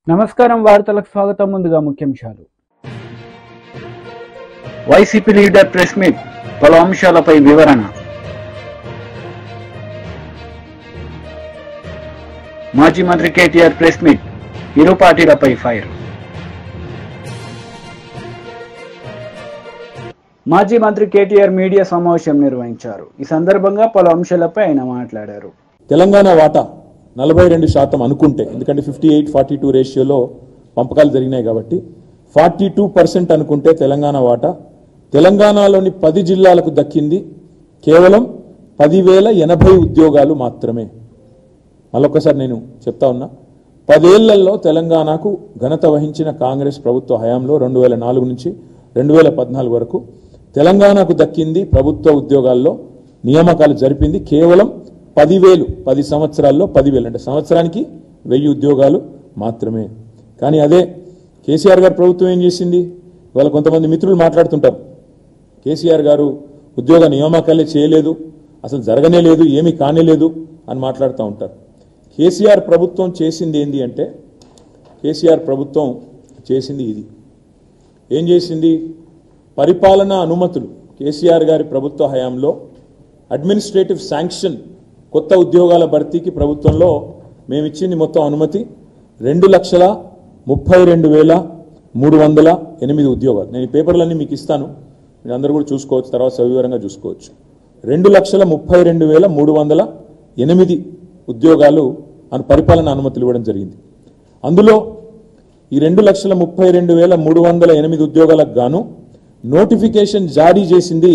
నమస్కారం వార్తలకు స్వాగతం. ముందుగా ముఖ్యాంశాలు. వైసీపీ లీడర్ ప్రెస్ మీట్, పలు అంశాలపై వివరణ. మాజీ మంత్రి కేటీఆర్ ప్రెస్ మీట్, ఇరు పార్టీలపై ఫైర్. మాజీ మంత్రి కేటీఆర్ మీడియా సమావేశం నిర్వహించారు. ఈ సందర్భంగా పలు అంశాలపై ఆయన మాట్లాడారు. తెలంగాణ వాటా 42% అనుకుంటే, ఎందుకంటే 58-42 రేషియోలో పంపకాలు జరిగినాయి కాబట్టి 42% అనుకుంటే తెలంగాణ వాటా తెలంగాణలోని 10 జిల్లాలకు దక్కింది కేవలం 10,080 ఉద్యోగాలు మాత్రమే. మళ్ళొక్కసారి నేను చెప్తా ఉన్నా, 10 ఏళ్లలో తెలంగాణకు ఘనత వహించిన కాంగ్రెస్ ప్రభుత్వ హయాంలో 2004 నుంచి 2014 వరకు తెలంగాణకు దక్కింది ప్రభుత్వ ఉద్యోగాల్లో నియామకాలు జరిపింది కేవలం 10,000. 10 సంవత్సరాల్లో 10,000 అంటే సంవత్సరానికి 1000 ఉద్యోగాలు మాత్రమే. కానీ అదే కేసీఆర్ గారు ప్రభుత్వం ఏం చేసింది? ఇవాళ కొంతమంది మిత్రులు మాట్లాడుతుంటారు, కేసీఆర్ గారు ఉద్యోగ నియామకాలే చేయలేదు, అసలు జరగనే లేదు, ఏమీ కానేలేదు అని మాట్లాడుతూ ఉంటారు. కేసీఆర్ ప్రభుత్వం చేసింది ఏంది అంటే, కేసీఆర్ ప్రభుత్వం చేసింది ఇది. ఏం చేసింది? పరిపాలనా అనుమతులు కేసీఆర్ గారి ప్రభుత్వ హయాంలో అడ్మినిస్ట్రేటివ్ శాంక్షన్ కొత్త ఉద్యోగాల భర్తీకి ప్రభుత్వంలో మేమిచ్చింది మొత్తం అనుమతి 2,32,308 ఉద్యోగాలు. నేను ఈ పేపర్లన్నీ మీకు ఇస్తాను, మీరు అందరూ కూడా చూసుకోవచ్చు, తర్వాత సవివరంగా చూసుకోవచ్చు. 2,32,308 ఉద్యోగాలు పరిపాలన అనుమతులు ఇవ్వడం జరిగింది. అందులో ఈ 2,32,308 ఉద్యోగాలకు గాను నోటిఫికేషన్ జారీ చేసింది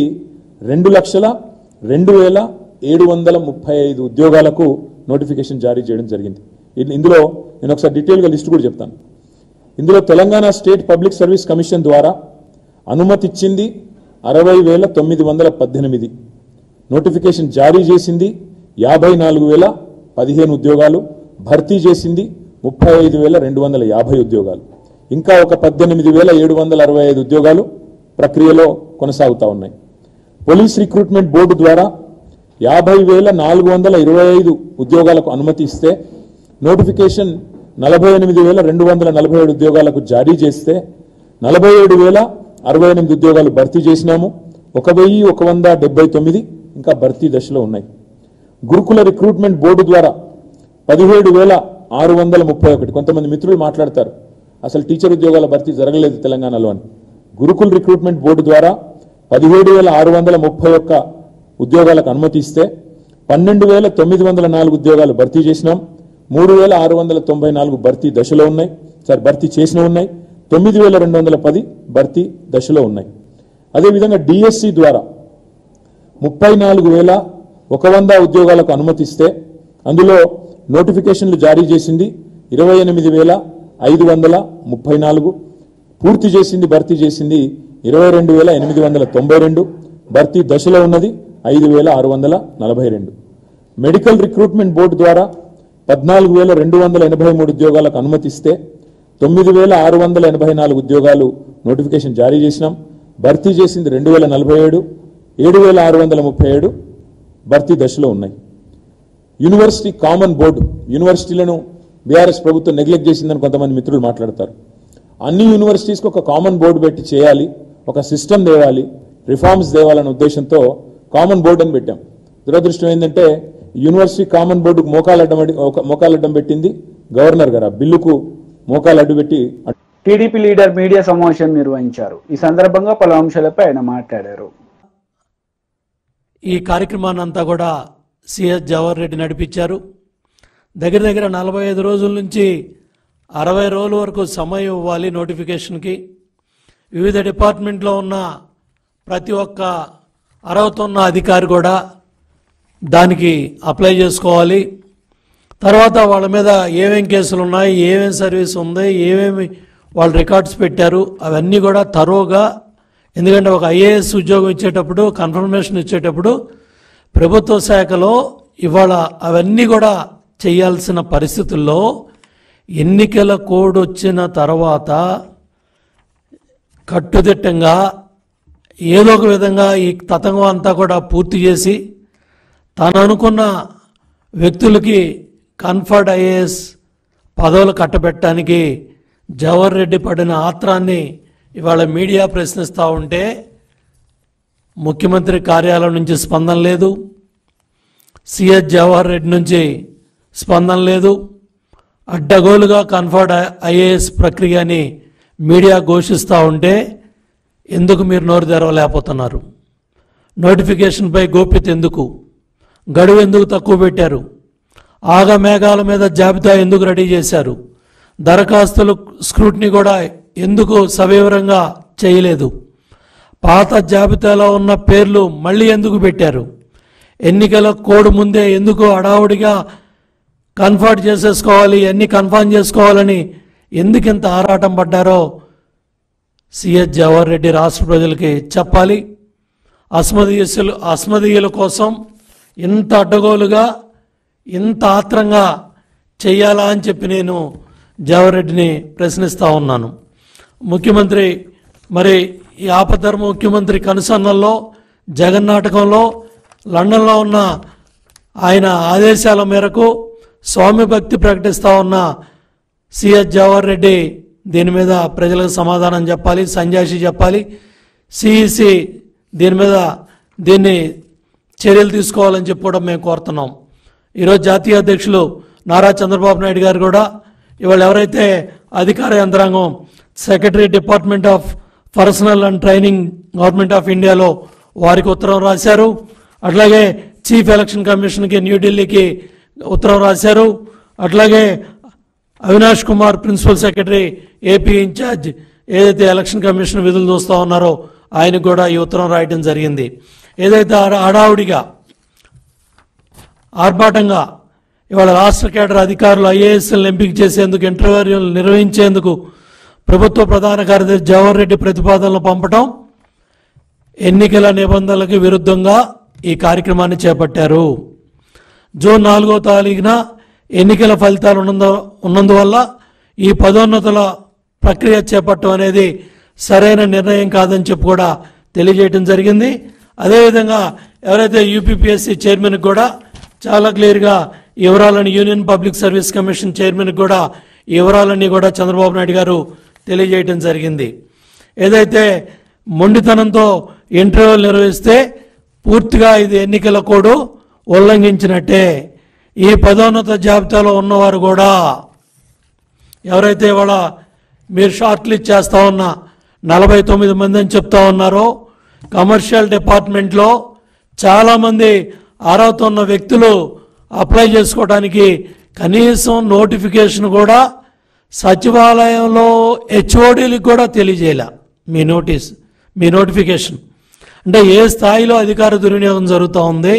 2,02,735 ఉద్యోగాలకు నోటిఫికేషన్ జారీ చేయడం జరిగింది. ఇందులో నేను ఒకసారి డీటెయిల్గా లిస్ట్ కూడా చెప్తాను. ఇందులో Telangana state public service commission ద్వారా అనుమతి ఇచ్చింది 60,918, నోటిఫికేషన్ జారీ చేసింది 54,015 ఉద్యోగాలు, భర్తీ చేసింది 35,250 ఉద్యోగాలు, ఇంకా ఒక 18,765 ఉద్యోగాలు ప్రక్రియలో కొనసాగుతా ఉన్నాయి. పోలీస్ రిక్రూట్మెంట్ బోర్డు ద్వారా 50,425 ఉద్యోగాలకు అనుమతి ఇస్తే నోటిఫికేషన్ 48,247 ఉద్యోగాలకు జారీ చేస్తే 47,068 ఉద్యోగాలు భర్తీ చేసినాము. 1,179 ఇంకా భర్తీ దశలో ఉన్నాయి. గురుకుల రిక్రూట్మెంట్ బోర్డు ద్వారా 17,631. కొంతమంది మిత్రులు మాట్లాడతారు, అసలు టీచర్ ఉద్యోగాల భర్తీ జరగలేదు తెలంగాణలో అని. గురుకుల రిక్రూట్మెంట్ బోర్డు ద్వారా 17,631 ఉద్యోగాలకు అనుమతి ఇస్తే 12,904 ఉద్యోగాలు భర్తీ చేసినాం. 3,694 భర్తీ దశలో ఉన్నాయి, భర్తీ చేసిన ఉన్నాయి. 9,210 భర్తీ దశలో ఉన్నాయి. అదేవిధంగా డిఎస్సి ద్వారా 34,100 ఉద్యోగాలకు అనుమతిస్తే అందులో నోటిఫికేషన్లు జారీ చేసింది 28,534, పూర్తి చేసింది భర్తీ చేసింది 22,892, భర్తీ దశలో ఉన్నది 5,642. మెడికల్ రిక్రూట్మెంట్ బోర్డు ద్వారా 14,283 ఉద్యోగాలకు అనుమతిస్తే 9,684 ఉద్యోగాలు నోటిఫికేషన్ జారీ చేసినాం. భర్తీ చేసింది 2,047, 7,637 భర్తీ దశలో ఉన్నాయి. యూనివర్సిటీ కామన్ బోర్డు, యూనివర్సిటీలను బీఆర్ఎస్ ప్రభుత్వం నెగ్లెక్ట్ చేసిందని కొంతమంది మిత్రులు మాట్లాడతారు. అన్ని యూనివర్సిటీస్కి ఒక కామన్ బోర్డు పెట్టి చేయాలి, ఒక సిస్టమ్ తేవాలి, రిఫార్మ్స్ తేవాలనే ఉద్దేశంతో కామన్ బోర్డు అని పెట్టాం. దురదృష్టం ఏంటంటే యూనివర్సిటీ కామన్ బోర్డుకు మోకాలడ్డం పెట్టింది గవర్నర్ గారు. ఆ బిల్లుకు మోకాలడ్డు పెట్టి టీడీపీ లీడర్ మీడియా సమావేశం నిర్వహించారు. ఈ సందర్భంగా పలు అంశాలపై ఆయన మాట్లాడారు. ఈ కార్యక్రమాన్ని అంతా కూడా సిఎస్ జవహర్ రెడ్డి నడిపించారు. దగ్గర 45 రోజుల నుంచి 60 రోజుల వరకు సమయం ఇవ్వాలి నోటిఫికేషన్కి. వివిధ డిపార్ట్మెంట్లో ఉన్న ప్రతి ఒక్క అర్హత ఉన్న అధికారి కూడా దానికి అప్లై చేసుకోవాలి. తర్వాత వాళ్ళ మీద ఏమేం కేసులు ఉన్నాయి, ఏమేం సర్వీస్ ఉంది, ఏమేమి వాళ్ళు రికార్డ్స్ పెట్టారు, అవన్నీ కూడా తరోగా. ఎందుకంటే ఒక ఐఏఎస్ ఉద్యోగం ఇచ్చేటప్పుడు, కన్ఫర్మేషన్ ఇచ్చేటప్పుడు ప్రభుత్వ శాఖలో ఇవాళ అవన్నీ కూడా చేయాల్సిన పరిస్థితుల్లో ఎన్నికల కోడ్ వచ్చిన తర్వాత కట్టుదిట్టంగా ఏదో ఒక విధంగా ఈ తతంగం అంతా కూడా పూర్తి చేసి తను అనుకున్న వ్యక్తులకి కన్ఫర్డ్ ఐఏఎస్ పదవులు కట్టబెట్టడానికి జవహర్ రెడ్డి పడిన ఆత్రాన్ని ఇవాళ మీడియా ప్రశ్నిస్తూ ఉంటే ముఖ్యమంత్రి కార్యాలయం నుంచి స్పందన లేదు, సిఎస్ జవహర్ రెడ్డి నుంచి స్పందన లేదు. అడ్డగోలుగా కన్ఫర్డ్ ఐఏఎస్ ప్రక్రియని మీడియా ఘోషిస్తూ ఉంటే ఎందుకు మీరు నోరు తెరవలేకపోతున్నారు? నోటిఫికేషన్పై గోప్యత ఎందుకు? గడువు ఎందుకు తక్కువ పెట్టారు? ఆగమేఘాల మీద జాబితా ఎందుకు రెడీ చేశారు? దరఖాస్తులు స్క్రూటినీ కూడా ఎందుకు సవివరంగా చేయలేదు? పాత జాబితాలో ఉన్న పేర్లు మళ్ళీ ఎందుకు పెట్టారు? ఎన్నికల కోడ్ ముందే ఎందుకు హడావుడిగా కన్ఫర్మ్ చేసేసుకోవాలి, అన్ని కన్ఫర్మ్ చేసుకోవాలని ఎందుకు ఇంత ఆరాటం పడ్డారో సిఎస్ జవహర్ రెడ్డి రాష్ట్ర ప్రజలకి చెప్పాలి. అస్మదీయుల కోసం ఇంత అడ్డగోలుగా ఇంత ఆత్రంగా చెయ్యాలా అని చెప్పి నేను జవహర్ రెడ్డిని ప్రశ్నిస్తూ ఉన్నాను. ముఖ్యమంత్రి మరి ఈ ఆపద్ధర్మ ముఖ్యమంత్రి కనుసన్నల్లో జగన్నాటకంలో లండన్లో ఉన్న ఆయన ఆదేశాల మేరకు స్వామి భక్తి ప్రకటిస్తూ ఉన్న సిఎస్ జవహర్ రెడ్డి దీని మీద ప్రజలకు సమాధానం చెప్పాలి, సంజాయిషి చెప్పాలి. సిఈసి దీన్ని చర్యలు తీసుకోవాలని చెప్పి కూడా మేము కోరుతున్నాం. ఈరోజు జాతీయ అధ్యక్షులు నారా చంద్రబాబు నాయుడు గారు కూడా ఇవాళ ఎవరైతే అధికార యంత్రాంగం secretary department of personal and training government of ఇండియాలో వారికి ఉత్తరం రాశారు. అట్లాగే చీఫ్ ఎలక్షన్ కమిషన్కి న్యూఢిల్లీకి ఉత్తరం రాశారు. అట్లాగే Avinash Kumar principal secretary AP incharge ఏదైతే ఎలక్షన్ కమిషన్ విధులు చూస్తూ ఉన్నారో ఆయనకు కూడా ఈ ఉత్తరం రాయడం జరిగింది. ఏదైతే హడావుడిగా ఆర్భాటంగా ఇవాళ రాష్ట్ర కేడర్ అధికారులు ఐఏఎస్లను ఎంపిక చేసేందుకు ఇంటర్వ్యూలు నిర్వహించేందుకు ప్రభుత్వ ప్రధాన కార్యదర్శి జవహర్ రెడ్డి ప్రతిపాదనలు పంపడం ఎన్నికల నిబంధనలకు విరుద్ధంగా ఈ కార్యక్రమాన్ని చేపట్టారు. జూన్ 4వ తారీఖున ఎన్నికల ఫలితాలు ఉన్నందువల్ల ఈ పదోన్నతుల ప్రక్రియ చేపట్టడం అనేది సరైన నిర్ణయం కాదని చెప్పి కూడా తెలియజేయడం జరిగింది. అదేవిధంగా ఎవరైతే యూపీపీఎస్సీ చైర్మన్కి కూడా చాలా క్లియర్గా ఈ వివరాలని యూనియన్ పబ్లిక్ సర్వీస్ కమిషన్ చైర్మన్కి కూడా ఈ వివరాలన్నీ కూడా చంద్రబాబు నాయుడు గారు తెలియజేయడం జరిగింది. ఏదైతే మొండితనంతో ఇంటర్వ్యూలు నిర్వహిస్తే పూర్తిగా ఇది ఎన్నికల కోడ్ ఉల్లంఘించినట్టే. ఈ పదోన్నత జాబితాలో ఉన్నవారు కూడా ఎవరైతే ఇవాళ మీరు షార్ట్ లిస్ట్ చేస్తూ ఉన్న 49 మంది అని చెప్తా ఉన్నారో కమర్షియల్ డిపార్ట్మెంట్లో చాలామంది అర్హత ఉన్న వ్యక్తులు అప్లై చేసుకోవడానికి కనీసం నోటిఫికేషన్ కూడా సచివాలయంలో హెచ్ఓడీలకు కూడా తెలియజేయాల మీ నోటిఫికేషన్. అంటే ఏ స్థాయిలో అధికార దుర్వినియోగం జరుగుతూ ఉంది,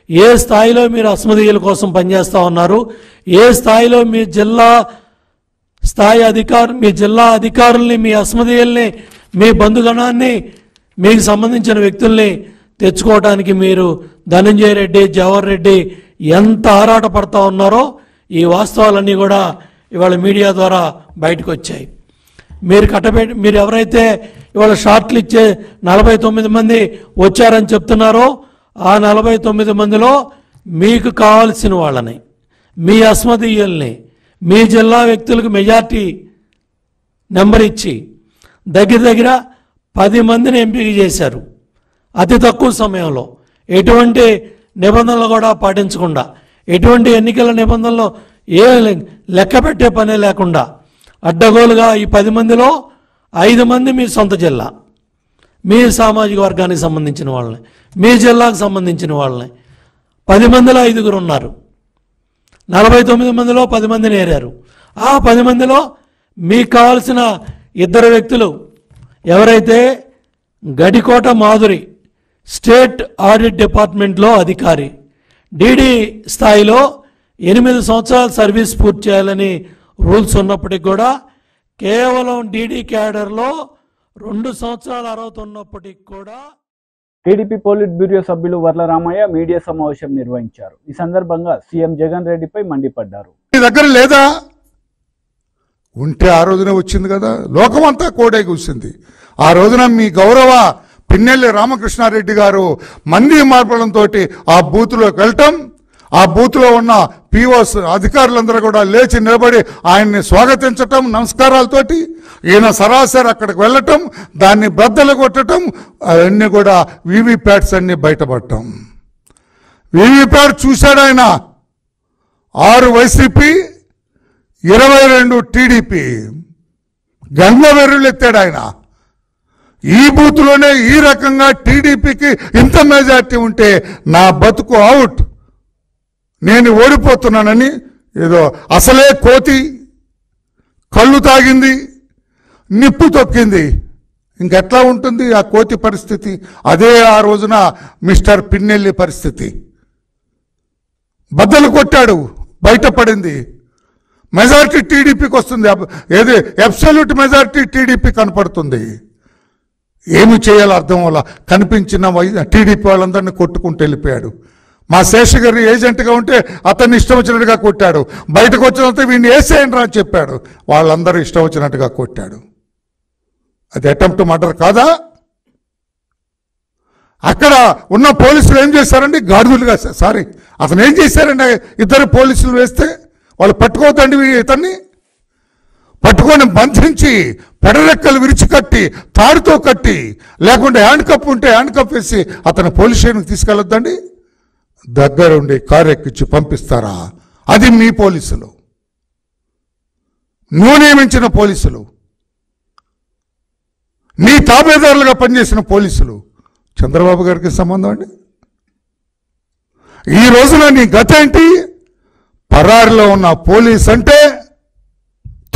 ఏ స్థాయిలో మీరు అస్మదీయుల కోసం పనిచేస్తూ ఉన్నారు, ఏ స్థాయిలో మీ జిల్లా అధికారుల్ని మీ అస్మదీయుల్ని మీ బంధుగణాన్ని మీకు సంబంధించిన వ్యక్తుల్ని తెచ్చుకోవడానికి మీరు ధనంజయ రెడ్డి జవహర్ రెడ్డి ఎంత ఆరాట పడతా ఉన్నారో ఈ వాస్తవాలన్నీ కూడా ఇవాళ మీడియా ద్వారా బయటకు వచ్చాయి. మీరు ఎవరైతే ఇవాళ షార్ట్లు ఇచ్చే 49 మంది వచ్చారని చెప్తున్నారో ఆ 49 మందిలో మీకు కావాల్సిన వాళ్ళని మీ అస్మదీయుల్ని మీ జిల్లా వ్యక్తులకు మెజార్టీ నెంబర్ ఇచ్చి దగ్గర 10 మందిని ఎంపిక చేశారు. అతి తక్కువ సమయంలో ఎటువంటి నిబంధనలు కూడా పాటించకుండా, ఎటువంటి ఎన్నికల నిబంధనలు ఏ లెక్క పెట్టే పనే లేకుండా అడ్డగోలుగా ఈ 10 మందిలో 5 మంది మీ సొంత జిల్లా మీ సామాజిక వర్గానికి సంబంధించిన వాళ్ళని, మీ జిల్లాకు సంబంధించిన వాళ్ళని 10 మందిలో 5 ఉన్నారు. 49 మందిలో 10 మందిని ఏరారు. ఆ 10 మందిలో మీకు కావాల్సిన 2 వ్యక్తులు ఎవరైతే గడికోట మాధురి స్టేట్ ఆడిట్ డిపార్ట్మెంట్లో అధికారి, డీడీ స్థాయిలో 8 సంవత్సరాల సర్వీస్ పూర్తి చేయాలని రూల్స్ ఉన్నప్పటికీ కూడా కేవలం డీడీ క్యాడర్లో 2 సంవత్సరాల అర్హత ఉన్నప్పటికీ కూడా టీడీపీ పోలిట్ బ్యూరో సభ్యులు వర్ల రామయ్య మీడియా సమావేశం నిర్వహించారు. ఈ సందర్భంగా సీఎం జగన్ రెడ్డిపై మండిపడ్డారు. మీ దగ్గర లేదా? ఉంటే ఆ రోజునే వచ్చింది కదా, లోకమంతా కోడే కూర్చుంది. ఆ రోజున మీ గౌరవ పిన్నెల్లి రామకృష్ణారెడ్డి గారు మంది మార్పులంతో ఆ బూత్లోకి వెళ్ళటం, ఆ బూత్లో ఉన్న పిఓస్ అధికారులందరూ కూడా లేచి నిలబడి ఆయన్ని స్వాగతించటం నమస్కారాలతోటి, ఈయన సరాసరి అక్కడికి వెళ్ళటం, దాన్ని బద్దలు కొట్టడం, అవన్నీ కూడా వీవీప్యాట్స్ అన్ని బయటపడటం. వీవీప్యాట్ చూశాడు ఆయన, 6 వైసీపీ 22 టీడీపీ, గంగవెర్రులు ఎత్తాడు ఆయన. ఈ బూత్లోనే ఈ రకంగా టీడీపీకి ఇంత మెజార్టీ ఉంటే నా బతుకు అవుట్, నేను ఓడిపోతున్నానని, ఏదో అసలే కోతి కళ్ళు తాగింది, నిప్పు తొక్కింది, ఇంకెట్లా ఉంటుంది ఆ కోతి పరిస్థితి? అదే ఆ రోజున మిస్టర్ పిన్నెల్లి పరిస్థితి. బద్దలు కొట్టాడు, బయటపడింది. మెజారిటీ టీడీపీకి వస్తుంది, ఏది అబ్సల్యూట్ మెజారిటీ టీడీపీ కనపడుతుంది. ఏమి చేయాలో అర్థం వల్ల కనిపించిన టీడీపీ వాళ్ళందరినీ కొట్టుకుంటూ వెళ్ళిపోయాడు. మా శేషగిరి ఏజెంట్గా ఉంటే అతన్ని ఇష్టం వచ్చినట్టుగా కొట్టాడు, బయటకు వచ్చినంత వీడిని వేసేయండి అని చెప్పాడు, వాళ్ళందరూ ఇష్టం వచ్చినట్టుగా కొట్టాడు. అది అటెంప్ట్ మర్డర్ కాదా? అక్కడ ఉన్న పోలీసులు ఏం చేశారండి? గాడుగులుగా, సారీ అతను ఏం చేశారండి? 2 పోలీసులు వేస్తే వాళ్ళు పట్టుకోవద్దండి ఇతన్ని, పట్టుకొని బంధించి పెడరెక్కలు విరిచి కట్టి, తాడుతో కట్టి, లేకుంటే హ్యాండ్ కప్ ఉంటే హ్యాండ్ కప్ వేసి అతను పోలీస్ స్టేషన్కి తీసుకెళ్ళొద్దండి. దగ్గరుండి కారు ఎక్కించి పంపిస్తారా? అది మీ పోలీసులు, నువ్వు నియమించిన పోలీసులు, నీ తాబేదారులుగా పనిచేసిన పోలీసులు. చంద్రబాబు గారికి సంబంధం అండి? ఈ రోజున నీ గత ఏంటి? పరారిలో ఉన్న పోలీస్ అంటే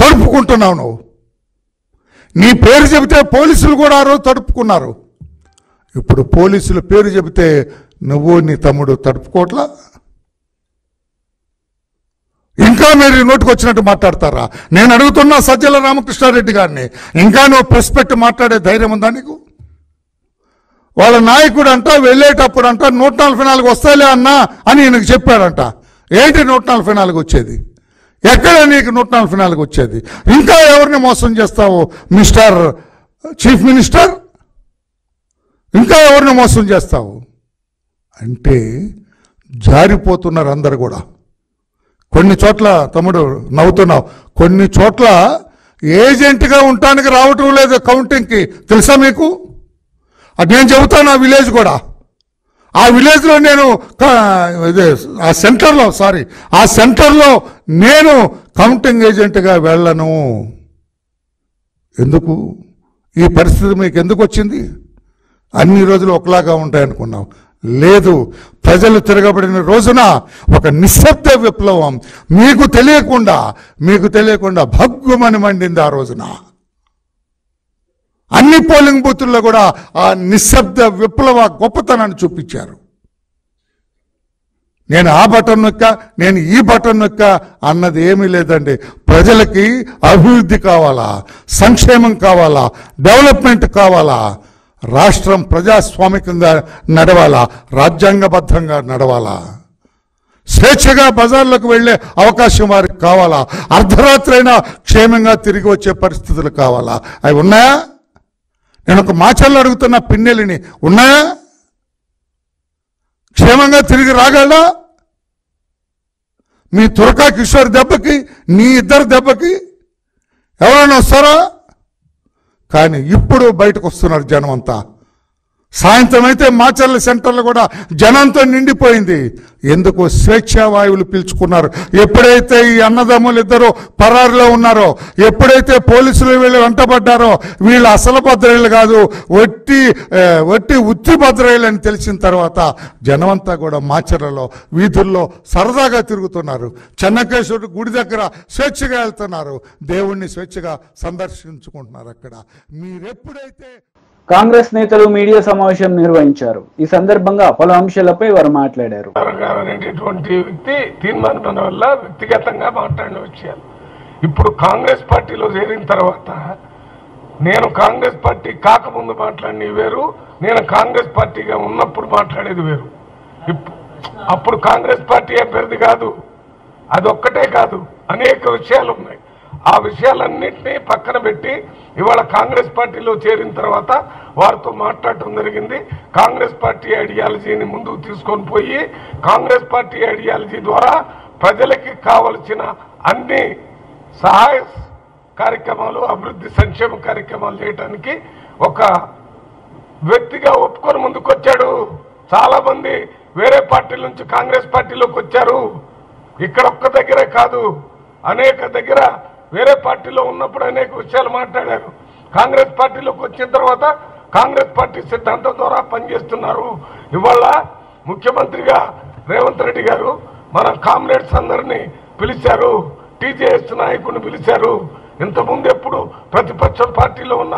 తడుపుకుంటున్నావు నువ్వు. నీ పేరు చెబితే పోలీసులు కూడా ఆ రోజు తడుపుకున్నారు. ఇప్పుడు పోలీసుల పేరు చెబితే నువ్వు నీ తమ్ముడు తడుపుకోవట్లా? ఇంకా మీరు నోటికి వచ్చినట్టు మాట్లాడతారా? నేను అడుగుతున్నా సజ్జల రామకృష్ణారెడ్డి గారిని, ఇంకా నువ్వు ప్రెస్ పెట్టి మాట్లాడే ధైర్యం ఉందా నీకు? వాళ్ళ నాయకుడు అంట వెళ్ళేటప్పుడు అంట 144 వస్తాయిలే అన్నా అని ఈయనకు చెప్పాడంట. ఏంటి 144 వచ్చేది? ఎక్కడ నీకు 144 వచ్చేది? ఇంకా ఎవరిని మోసం చేస్తావు మిస్టర్ చీఫ్ మినిస్టర్? ఇంకా ఎవరిని మోసం చేస్తావు అంటే జారిపోతున్నారు అందరు కూడా. కొన్ని చోట్ల తమ్ముడు నవ్వుతున్నావు, కొన్ని చోట్ల ఏజెంట్గా ఉండటానికి రావటం లేదు కౌంటింగ్కి, తెలుసా మీకు? అది నేను చెబుతాను. ఆ విలేజ్ కూడా, ఆ విలేజ్లో నేను ఆ సెంటర్లో నేను కౌంటింగ్ ఏజెంట్గా వెళ్ళను. ఎందుకు ఈ పరిస్థితి మీకు ఎందుకు వచ్చింది? అన్ని రోజులు ఒకలాగా ఉంటాయనుకున్నాం, లేదు. ప్రజలు తిరగబడిన రోజున ఒక నిశ్శబ్ద విప్లవం మీకు తెలియకుండా భగ్గుమని మండింది. ఆ రోజున అన్ని పోలింగ్ బూతుల్లో కూడా ఆ నిశ్శబ్ద విప్లవ గొప్పతనాన్ని చూపించారు. నేను ఆ బటన్ నొక్క, నేను ఈ బటన్ నొక్క అన్నది ఏమీ లేదండి. ప్రజలకి అభివృద్ధి కావాలా, సంక్షేమం కావాలా, డెవలప్మెంట్ కావాలా, రాష్ట్రం ప్రజాస్వామికంగా నడవాలా, రాజ్యాంగబద్ధంగా నడవాలా, స్వేచ్ఛగా బజార్లకు వెళ్లే అవకాశం వారికి కావాలా, అర్ధరాత్రి అయినా క్షేమంగా తిరిగి వచ్చే పరిస్థితులు కావాలా? అవి ఉన్నాయా? నేను ఒక మాచల్లో అడుగుతున్న పిన్నెలిని, ఉన్నాయా? క్షేమంగా తిరిగి రాగలరా? మీ తురకా కిషోర్ దెబ్బకి, నీ 2 దెబ్బకి ఎవరైనా వస్తారా? కానీ ఇప్పుడు బయటకు వస్తున్నారు జనం అంతా. సాయంత్రం అయితే మాచర్ల సెంటర్లు కూడా జనంతో నిండిపోయింది. ఎందుకు? స్వేచ్ఛా వాయువులు పీల్చుకున్నారు. ఎప్పుడైతే ఈ అన్నదమ్ములు ఇద్దరు పరారులో ఉన్నారో, ఎప్పుడైతే పోలీసులు వీళ్ళు వెంటబడ్డారో, వీళ్ళు అసలు భద్రయ్యలు కాదు, వట్టి ఉత్తి భద్రయ్యలు అని తెలిసిన తర్వాత జనమంతా కూడా మాచర్లలో వీధుల్లో సరదాగా తిరుగుతున్నారు. చెన్నకేశ్వరుడు గుడి దగ్గర స్వేచ్ఛగా వెళ్తున్నారు, దేవుణ్ణి స్వేచ్ఛగా సందర్శించుకుంటున్నారు. అక్కడ మీరెప్పుడైతే కాంగ్రెస్ నేతలు మీడియా సమావేశం నిర్వహించారు. ఈ సందర్భంగా పలు అంశాలపై వారు మాట్లాడారు. అనేటటువంటి వ్యక్తి తీర్మానం వల్ల వ్యక్తిగతంగా మాట్లాడిన విషయాలు ఇప్పుడు కాంగ్రెస్ పార్టీలో చేరిన తర్వాత, నేను కాంగ్రెస్ పార్టీ కాకముందు మాట్లాడినవి వేరు, నేను కాంగ్రెస్ పార్టీగా ఉన్నప్పుడు మాట్లాడేది వేరు. అప్పుడు కాంగ్రెస్ పార్టీ అభ్యర్థి కాదు, అదొక్కటే కాదు, అనేక విషయాలు ఉన్నాయి. ఆ విషయాలన్నింటినీ పక్కన పెట్టి ఇవాళ కాంగ్రెస్ పార్టీలో చేరిన తర్వాత వారితో మాట్లాడటం జరిగింది. కాంగ్రెస్ పార్టీ ఐడియాలజీని ముందుకు తీసుకొని పోయి కాంగ్రెస్ పార్టీ ఐడియాలజీ ద్వారా ప్రజలకి కావలసిన అన్ని సహాయ కార్యక్రమాలు, అభివృద్ధి సంక్షేమ కార్యక్రమాలు చేయడానికి ఒక వ్యక్తిగా ఒప్పుకొని ముందుకొచ్చాడు. చాలా మంది వేరే పార్టీల నుంచి కాంగ్రెస్ పార్టీలోకి వచ్చారు. ఇక్కడ ఒక్క దగ్గరే కాదు, అనేక దగ్గర వేరే పార్టీలో ఉన్నప్పుడు అనేక విషయాలు మాట్లాడారు. కాంగ్రెస్ పార్టీలోకి వచ్చిన తర్వాత కాంగ్రెస్ పార్టీ సిద్ధాంతం ద్వారా పనిచేస్తున్నారు. ఇవాళ ముఖ్యమంత్రిగా రేవంత్ రెడ్డి గారు మన కామ్రేడ్స్ అందరినీ పిలిచారు, టీజేఎస్ నాయకుడిని పిలిచారు. ఇంతకుముందు ఎప్పుడు ప్రతిపక్ష పార్టీలో ఉన్న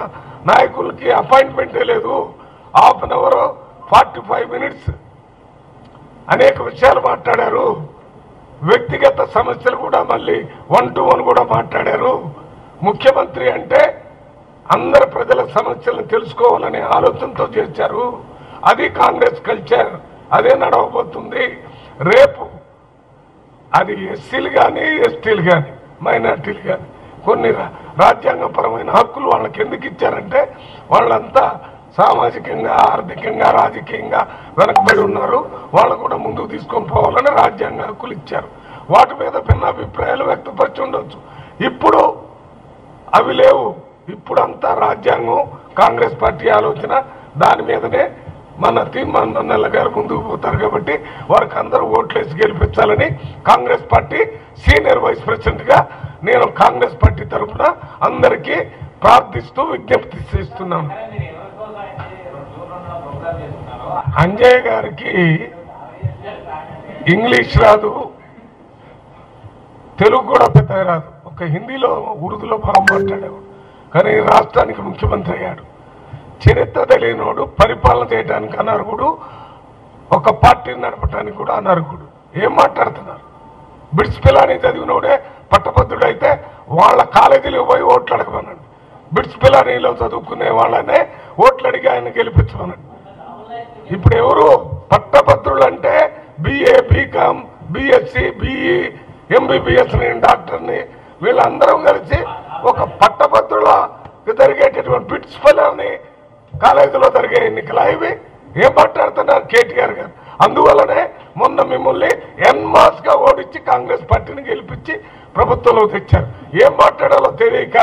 నాయకులకి అపాయింట్మెంటే లేదు. హాఫ్ అన్ అవర్ 45 minutes అనేక విషయాలు మాట్లాడారు. వ్యక్తిగత సమస్యలు కూడా మళ్ళీ 1-to-1 కూడా మాట్లాడారు. ముఖ్యమంత్రి అంటే అందరు ప్రజల సమస్యలను తెలుసుకోవాలనే ఆలోచనతో చేశారు. అది కాంగ్రెస్ కల్చర్, అదే నడవబోతుంది. రేపు అది ఎస్సీలు కానీ, ఎస్టీలు కానీ, మైనార్టీలు కానీ కొన్ని రాజ్యాంగపరమైన హక్కులు వాళ్ళకి ఎందుకు ఇచ్చారంటే వాళ్ళంతా సామాజికంగా, ఆర్థికంగా, రాజకీయంగా వెనకబడి ఉన్నారు. వాళ్ళు కూడా ముందుకు తీసుకొని పోవాలని రాజ్యాంగ హక్కులు ఇచ్చారు. వాటి మీద భిన్నాభిప్రాయాలు వ్యక్తపరిచి ఉండొచ్చు. ఇప్పుడు అవి లేవు. ఇప్పుడంతా రాజ్యాంగం, కాంగ్రెస్ పార్టీ ఆలోచన, దాని మీదనే మన తీర్మాన్ మన్నెల్ల గారు ముందుకు పోతారు. కాబట్టి వారికి అందరూ ఓట్లేసి గెలిపించాలని Congress party senior vice president గా నేను కాంగ్రెస్ పార్టీ తరఫున అందరికీ ప్రార్థిస్తూ విజ్ఞప్తి చేస్తున్నాను. అంజయ్ గారికి ఇంగ్లీష్ రాదు, తెలుగు కూడా పెద్దగా రాదు. ఒక హిందీలో, ఉర్దూలో బాగా మాట్లాడేవాడు. కానీ రాష్ట్రానికి ముఖ్యమంత్రి అయ్యాడు. చరిత్ర తెలియనివాడు, పరిపాలన చేయడానికి అనర్హుడు, ఒక పార్టీని నడపడానికి కూడా అనర్హుడు. ఏం మాట్లాడుతున్నారు? బిడ్స్ పిల్లని చదివినోడే పట్టభద్రుడు అయితే వాళ్ళ కాలేజీలకు పోయి ఓట్లు అడగమనండి. బిడ్స్ పిల్లానిలో చదువుకునే వాళ్ళనే ఓట్లు అడిగి ఆయన గెలిపించమనండి. ఇప్పుడు ఎవరు పట్టభద్రులు అంటే BA, BCom, BSc, BE, MBBS, నేను డాక్టర్ని, వీళ్ళందరం కలిసి ఒక పట్టభద్రుల జరిగేటటువంటి బిడ్స్ పిల్లని కాలేజీలో జరిగే ఎన్నికలు ఇవి. ఏం మాట్లాడుతున్నారు కేటీఆర్ గారు? అందువల్లనే మొన్న మిమ్మల్ని ఎన్మాస్ గా ఓడించి కాంగ్రెస్ పార్టీని గెలిపించి ప్రభుత్వంలో తెచ్చారు. ఏం మాట్లాడాలో తెలియక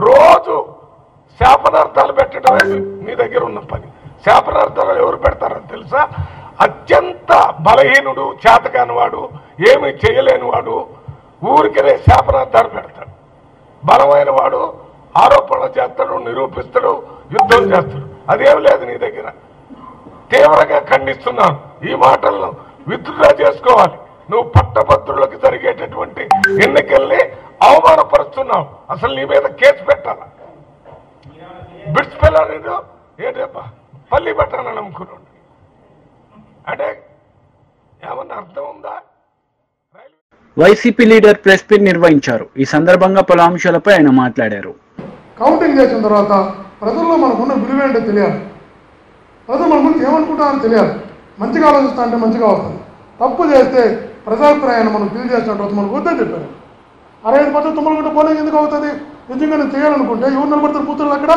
రోజు శాపనార్థాలు పెట్టడమే మీ దగ్గర ఉన్న పని. శాపనార్థాలు ఎవరు పెడతారో తెలుసా? అత్యంత బలహీనుడు, చేతకానివాడు, ఏమీ చేయలేనివాడు ఊరికనే శాపనార్థాలు పెడతాడు. బలమైన వాడు ఆరోపణలు చేస్తాడు, నిరూపిస్తాడు, యుద్ధం చేస్తాడు. అదేం లేదు నీ దగ్గర. తీవ్రంగా ఖండిస్తున్నాను. ఈ మాటలను విత్డ్రా చేసుకోవాలి. నువ్వు పట్టభద్రులకు జరిగేటటువంటి ఎన్నికల్ని అవమానపరుస్తున్నావు. అసలు నీ మీద కేసు పెట్టాలా? బిడ్స్ పిల్లలు ఏంటబ్బా పల్లి పెట్టాలని నమ్ముకున్నాడు అంటే ఏమన్నా అర్థం ఉందా? వైసీపీ లీడర్ ప్రెస్ మీట్ నిర్వహించారు. ఈ సందర్భంగా పలు అంశాలపై ఆయన మాట్లాడారు. కౌంటింగ్ చేసిన తర్వాత ప్రజల్లో మనకున్న విలువేంటో తెలియాలి. ప్రజలు మన గురించి ఏమనుకుంటారని తెలియాలి. మంచిగా ఆలోచిస్తా అంటే మంచిగా వస్తుంది. తప్పు చేస్తే ప్రజాభిప్రాయాన్ని మనం ఫీల్ చేసినట్టు మనకు వద్దని చెప్పారు. 65% తుమ్మలగుంట పోలింగ్ ఎందుకు అవుతుంది? నిజంగా నేను చేయాలనుకుంటే ఎవరు నిలబడతారు కూతురు? అక్కడ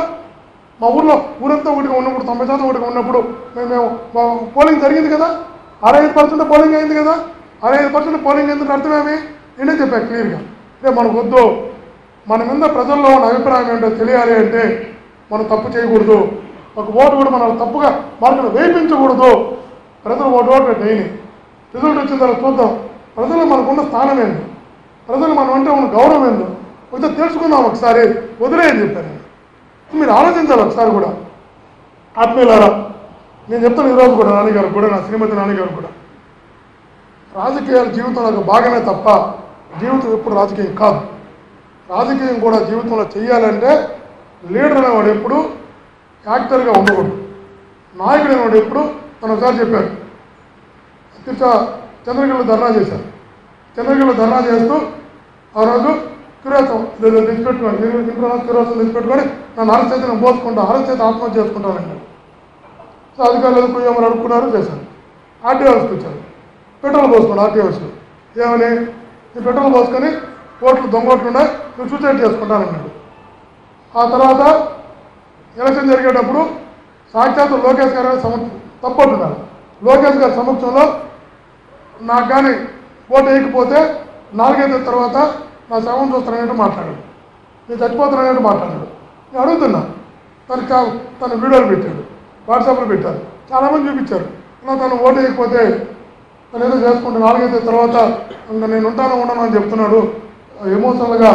మా ఊర్లో ఊరంతా ఒకటిగా ఉన్నప్పుడు, 90% ఒకటిగా ఉన్నప్పుడు మేము పోలింగ్ జరిగింది కదా. 65% పోలింగ్ అయింది కదా. 65% పోలింగ్ ఎందుకు అర్థమేమి? నేనే చెప్పాను క్లియర్గా. అంటే మనకు వద్దు, మన మీద ప్రజల్లో ఉన్న అభిప్రాయం ఏంటో తెలియాలి అంటే మనం తప్పు చేయకూడదు. ఒక ఓటు కూడా మనం తప్పుగా మార్కులు వేయించకూడదు. ప్రజలు ఓటు డైలీ రిజల్ట్ వచ్చిన తర్వాత చూద్దాం ప్రజలు మనకున్న స్థానం ఏందో, ప్రజలు మనం అంటే ఉన్న గౌరవం ఏందో కొంచెం తెలుసుకుందాం. ఒకసారి వదిలేయని చెప్పారు. మీరు ఆలోచించాలి ఒకసారి కూడా. ఆత్మీయులారా, నేను చెప్తాను ఈరోజు కూడా, నాన్నగారు కూడా, నా శ్రీమతి నాన్నగారు కూడా, రాజకీయాలు జీవితంలో ఒక భాగమే తప్ప జీవితం ఎప్పుడు రాజకీయం కాదు. రాజకీయం కూడా జీవితంలో చెయ్యాలంటే లీడర్ అనేవాడు ఎప్పుడు యాక్టర్గా ఉండకూడదు. నాయకుడు అనేవాడు ఎప్పుడు, తను ఒకసారి చెప్పారు, చంద్రగిరిలో ధర్నా చేశారు. చంద్రగిరిలో ధర్నా చేస్తూ ఆ రోజు కిరోసం తెచ్చిపెట్టుకోండి, మీరు ఇంట్లో కిరోసం తెచ్చిపెట్టుకొని నన్ను అరచేతి నేను పోసుకుంటా, అరచేతి ఆత్మహత్య చేసుకుంటానండి. సో అధికారులు కుయ్యమని అడుక్కున్నారు, చేశారు. ఆర్టీఓస్కి వచ్చారు, పెట్రోల్ పోసుకోండి. ఆర్టీఓస్కి ఏమని ఈ పెట్రోల్ పోసుకొని ఓట్లు దొంగ ఓట్లు ఉన్నాయి, నేను సూసైడ్ చేసుకుంటానన్నాడు. ఆ తర్వాత ఎలక్షన్ జరిగేటప్పుడు సాక్షాత్ లోకేష్ గారు తప్పట్టున్నారు. లోకేష్ గారి సమక్షంలో నాకు కానీ ఓటు వేయకపోతే 4 ఏళ్ళ తర్వాత నా శవం చూస్తానన్నట్టు మాట్లాడాడు. నేను చచ్చిపోతానన్నట్టు మాట్లాడాడు. నేను అడుగుతున్నా, తన వీడియోలు పెట్టాడు, వాట్సాప్లో పెట్టారు, చాలామంది చూపించారు. తను ఓటు వేయకపోతే తను ఏదో చేసుకుంటే 4 ఏళ్ళ తర్వాత ఇంకా నేను ఉండను అని చెప్తున్నాడు. ఎమోషనల్గా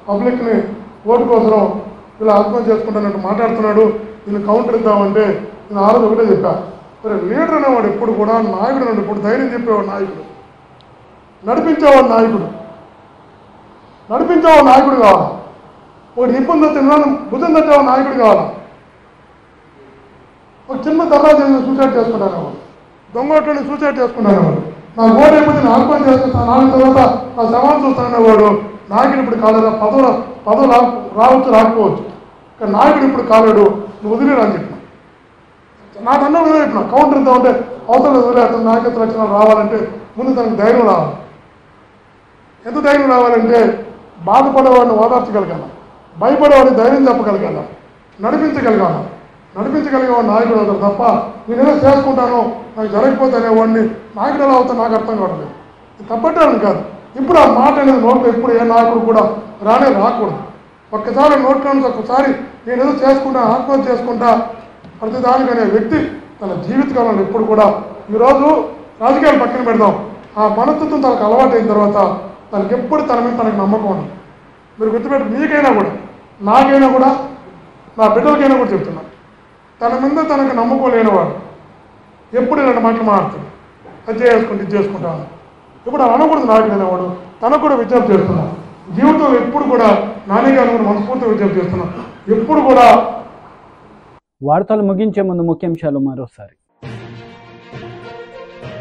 పబ్లిక్ని ఓటు కోసం ఇలా ఆత్మహత్య చేసుకుంటానట్టు మాట్లాడుతున్నాడు. దీన్ని కౌంటర్ ఇద్దామంటే నేను ఆ రోజు ఒకటే చెప్పా, మరి లీడర్ అనేవాడు ఎప్పుడు కూడా నాయకుడు అండి. ఇప్పుడు ధైర్యం చెప్పేవాడు నాయకుడు, నడిపించేవాడు నాయకుడు కావాలా. ఒకటి ఇబ్బంది తిన్నాను బుద్ధం తట్టేవాడు నాయకుడు కావాలా. ఒక చిన్న దర్రాజు సూసైడ్ చేసుకుంటాను వాళ్ళు, దొంగోట్లని సూసైడ్ చేసుకున్నాను వాళ్ళు. నా ఓటు అయిపోతే నేను ఆత్మహత్య చేసుకుంటాను, 4 తర్వాత నా శవాన్ని చూస్తాననేవాడు నాయకుడు ఇప్పుడు కాలేదా. పదవులు రావచ్చు రాకపోవచ్చు, కానీ నాయకుడు ఇప్పుడు కాలేడు, నువ్వు వదిలేడు అని చెప్పిన. నాకు అన్న చెప్పిన కౌంటర్ ఇద్దామంటే అవసరం వదిలేస్తాను. నాయకత్వ లక్షణాలు రావాలంటే ముందు తనకు ధైర్యం రావాలి. ఎంత ధైర్యం రావాలంటే బాధపడేవాడిని ఓదార్చగలగాల, భయపడేవాడిని ధైర్యం చెప్పగలగాల, నడిపించగలిగేవాడిని నాయకుడు అవుతాడు తప్ప నేనేదో చేసుకుంటాను నాకు జరగకపోతే అనేవాడిని నాయకుడు ఎలా అవుతాను నాకు అర్థం కావట్లేదు. తప్పట్టాను కాదు. ఇప్పుడు ఆ మాట అనేది నోట్లో ఎప్పుడు ఏ నాయకుడు కూడా రాకూడదు. ఒక్కసారి నోట్లో ఒక్కసారి నేనేదో చేసుకుంటా ఆత్మహత్య చేసుకుంటా ప్రతిదానికనే వ్యక్తి తన జీవితకాలంలో ఎప్పుడు కూడా, ఈరోజు రాజకీయాలు పక్కన పెడదాం, ఆ మనస్తత్వం తనకు అలవాటు అయిన తర్వాత తనకి ఎప్పుడు తన మీద తనకు నమ్మకం ఉంది. మీరు గుర్తుపెట్టి మీకైనా కూడా నాకైనా కూడా నా బిడ్డలకైనా కూడా చెప్తున్నాను, తన మీద తనకు నమ్మకం లేనివాడు ఎప్పుడు ఇలాంటి మాటలు మాట్లాడుతాడు. అది ఇది చేసుకుంటాను ఇప్పుడు అనకూడదు. నాయకుడు అనేవాడు తనకు కూడా విజ్ఞప్తి చేస్తున్నాను. జీవితంలో ఎప్పుడు కూడా నాని గారిని కూడా మనస్ఫూర్తిగా విజ్ఞప్తి చేస్తున్నాను. ఎప్పుడు కూడా వార్తలు ముగించే ముందు ముఖ్యాంశాలు మరోసారి.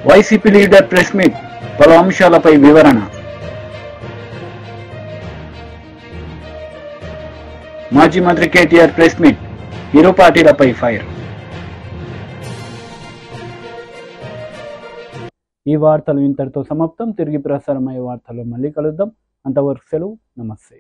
వైసీపీ లీడర్ ప్రెస్ మీట్, పలు అంశాలపై వివరణ. మాజీ మంత్రి కేటీఆర్ ప్రెస్ మీట్, ఇరు పార్టీలపై ఫైర్. ఈ వార్తలు ఇంతటితో సమాప్తం. తిరిగి ప్రసారమయ్యే వార్తల్లో మళ్ళీ కలుద్దాం. అంతవరకు సెలవు. నమస్తే.